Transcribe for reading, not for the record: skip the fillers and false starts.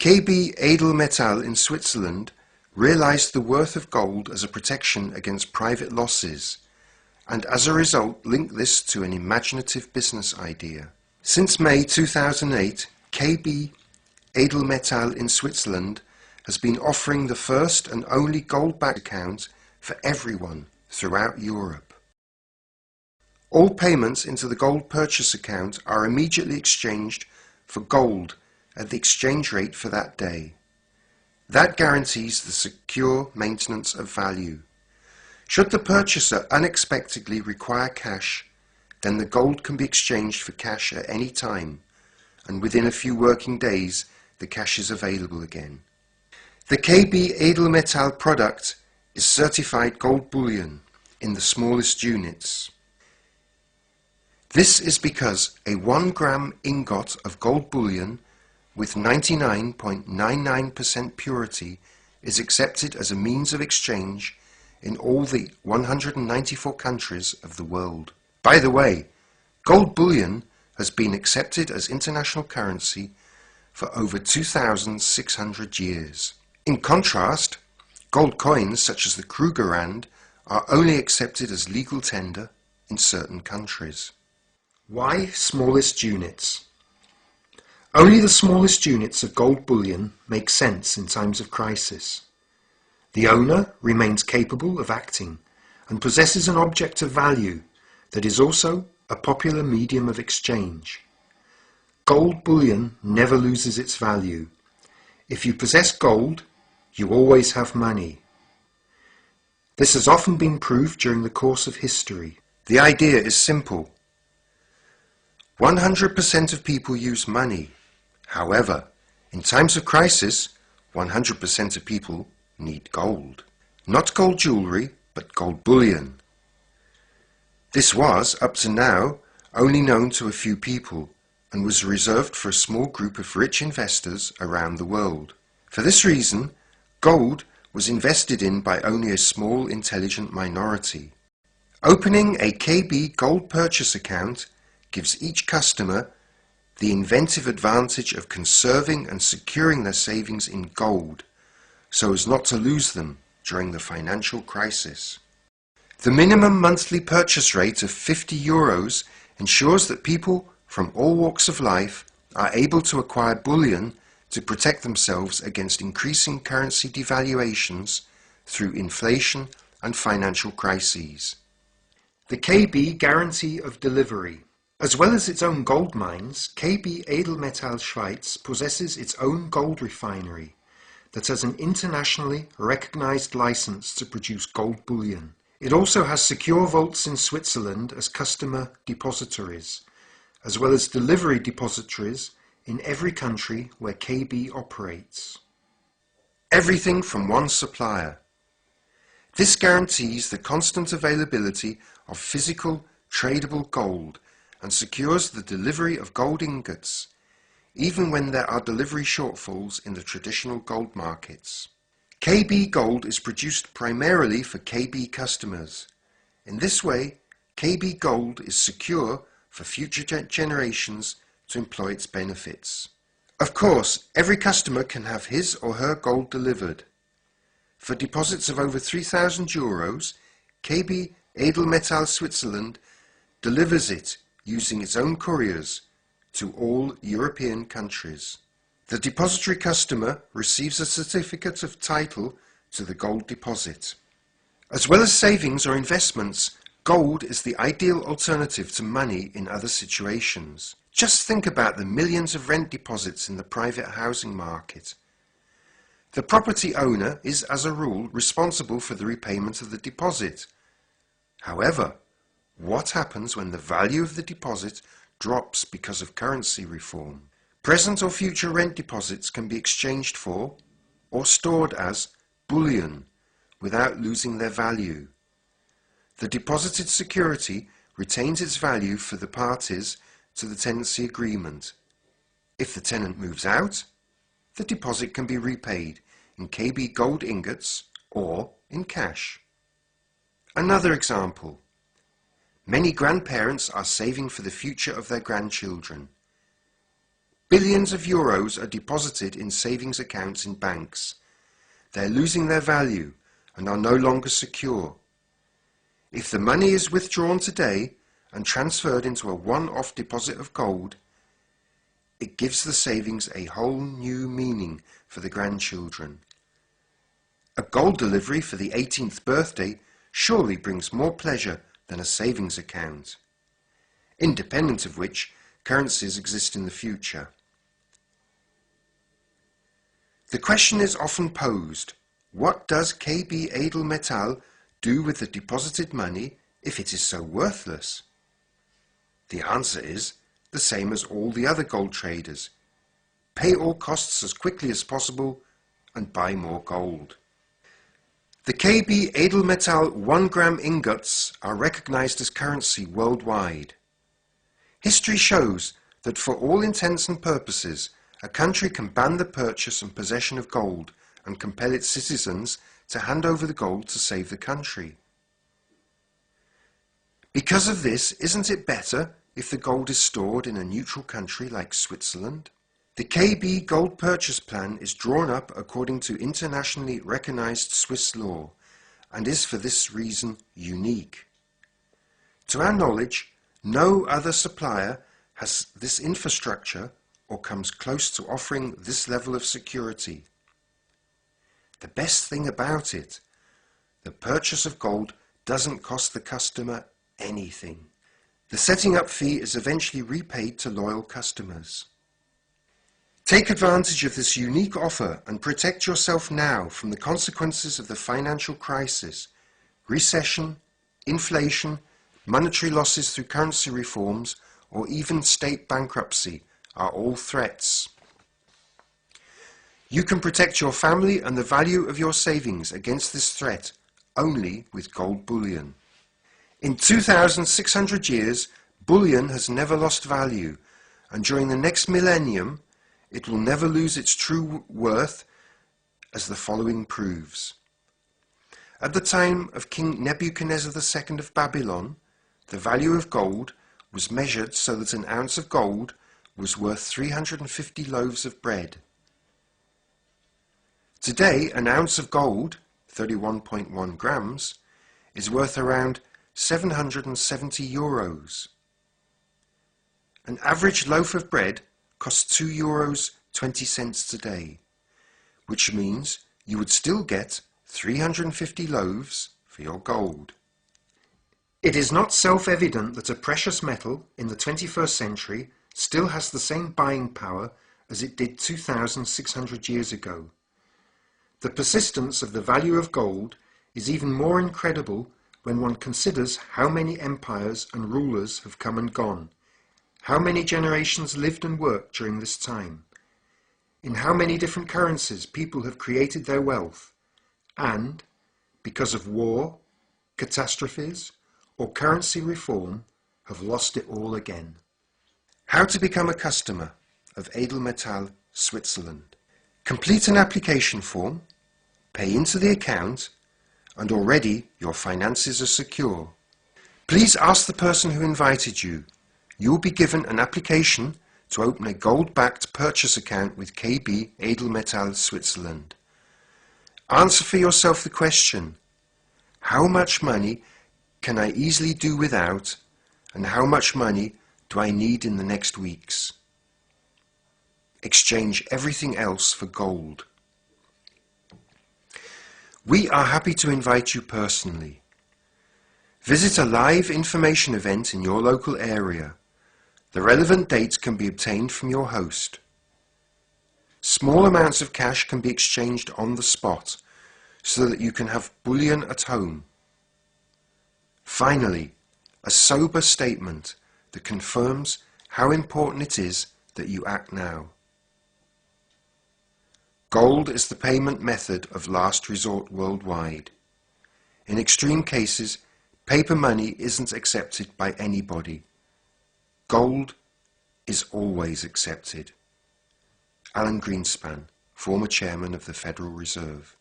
KB Edelmetall in Switzerland realized the worth of gold as a protection against private losses, and as a result linked this to an imaginative business idea. Since May 2008, KB Edelmetall in Switzerland has been offering the first and only gold-backed account for everyone throughout Europe. All payments into the gold purchase account are immediately exchanged for gold at the exchange rate for that day. That guarantees the secure maintenance of value. Should the purchaser unexpectedly require cash, then the gold can be exchanged for cash at any time, and within a few working days the cash is available again. The KB Edelmetall product is certified gold bullion in the smallest units. This is because a 1 gram ingot of gold bullion with 99.99% purity is accepted as a means of exchange in all the 194 countries of the world. By the way, gold bullion has been accepted as international currency for over 2,600 years. In contrast, gold coins such as the Krugerrand are only accepted as legal tender in certain countries. Why smallest units? Only the smallest units of gold bullion make sense in times of crisis. The owner remains capable of acting and possesses an object of value that is also a popular medium of exchange. Gold bullion never loses its value. If you possess gold, you always have money. This has often been proved during the course of history. The idea is simple. 100% of people use money. However, in times of crisis, 100% of people need gold. Not gold jewelry, but gold bullion. This was, up to now, only known to a few people and was reserved for a small group of rich investors around the world. For this reason, gold was invested in by only a small intelligent minority. Opening a KB gold purchase account gives each customer the inventive advantage of conserving and securing their savings in gold so as not to lose them during the financial crisis. The minimum monthly purchase rate of €50 ensures that people from all walks of life are able to acquire bullion to protect themselves against increasing currency devaluations through inflation and financial crises. The KB Guarantee of Delivery. As well as its own gold mines, KB Edelmetall Schweiz possesses its own gold refinery that has an internationally recognized license to produce gold bullion. It also has secure vaults in Switzerland as customer depositories, as well as delivery depositories in every country where KB operates. Everything from one supplier. This guarantees the constant availability of physical, tradable gold and secures the delivery of gold ingots, even when there are delivery shortfalls in the traditional gold markets. KB Gold is produced primarily for KB customers. In this way, KB Gold is secure for future generations to employ its benefits. Of course, every customer can have his or her gold delivered. For deposits of over €3,000, KB Edelmetall Switzerland delivers it using its own couriers to all European countries. The depository customer receives a certificate of title to the gold deposit. As well as savings or investments, gold is the ideal alternative to money in other situations. Just think about the millions of rent deposits in the private housing market. The property owner is, as a rule, responsible for the repayment of the deposit. However, what happens when the value of the deposit drops because of currency reform? Present or future rent deposits can be exchanged for or stored as bullion without losing their value. The deposited security retains its value for the parties to the tenancy agreement. If the tenant moves out, the deposit can be repaid in KB gold ingots or in cash. Another example. Many grandparents are saving for the future of their grandchildren. Billions of euros are deposited in savings accounts in banks. They're losing their value and are no longer secure. If the money is withdrawn today and transferred into a one-off deposit of gold, it gives the savings a whole new meaning for the grandchildren. A gold delivery for the 18th birthday surely brings more pleasure than a savings account, independent of which currencies exist in the future. The question is often posed, what does KB Edelmetall do with the deposited money if it is so worthless? The answer is the same as all the other gold traders. Pay all costs as quickly as possible and buy more gold. The KB Edelmetall 1 gram ingots are recognized as currency worldwide. History shows that for all intents and purposes, a country can ban the purchase and possession of gold and compel its citizens to hand over the gold to save the country. Because of this, isn't it better if the gold is stored in a neutral country like Switzerland? The KB Gold Purchase Plan is drawn up according to internationally recognized Swiss law and is for this reason unique. To our knowledge, no other supplier has this infrastructure or comes close to offering this level of security. The best thing about it, the purchase of gold doesn't cost the customer anything. The setting up fee is eventually repaid to loyal customers. Take advantage of this unique offer and protect yourself now from the consequences of the financial crisis. Recession, inflation, monetary losses through currency reforms, or even state bankruptcy are all threats. You can protect your family and the value of your savings against this threat only with gold bullion. In 2,600 years, bullion has never lost value, and during the next millennium, it will never lose its true worth, as the following proves. At the time of King Nebuchadnezzar II of Babylon, the value of gold was measured so that an ounce of gold was worth 350 loaves of bread. Today, an ounce of gold, 31.1 grams, is worth around 770 euros. An average loaf of bread costs 2 euros 20 cents today, which means you would still get 350 loaves for your gold. It is not self-evident that a precious metal in the 21st century still has the same buying power as it did 2,600 years ago. The persistence of the value of gold is even more incredible when one considers how many empires and rulers have come and gone, how many generations lived and worked during this time, in how many different currencies people have created their wealth, and, because of war, catastrophes, or currency reform, have lost it all again. How to become a customer of Edelmetall Switzerland. Complete an application form, pay into the account, and already your finances are secure. Please ask the person who invited you. You will be given an application to open a gold-backed purchase account with KB Edelmetall Switzerland. Answer for yourself the question, how much money can I easily do without, and how much money do I need in the next weeks? Exchange everything else for gold. We are happy to invite you personally. Visit a live information event in your local area. The relevant dates can be obtained from your host. Small amounts of cash can be exchanged on the spot so that you can have bullion at home. Finally, a sober statement that confirms how important it is that you act now. Gold is the payment method of last resort worldwide. In extreme cases, paper money isn't accepted by anybody. Gold is always accepted. Alan Greenspan, former chairman of the Federal Reserve.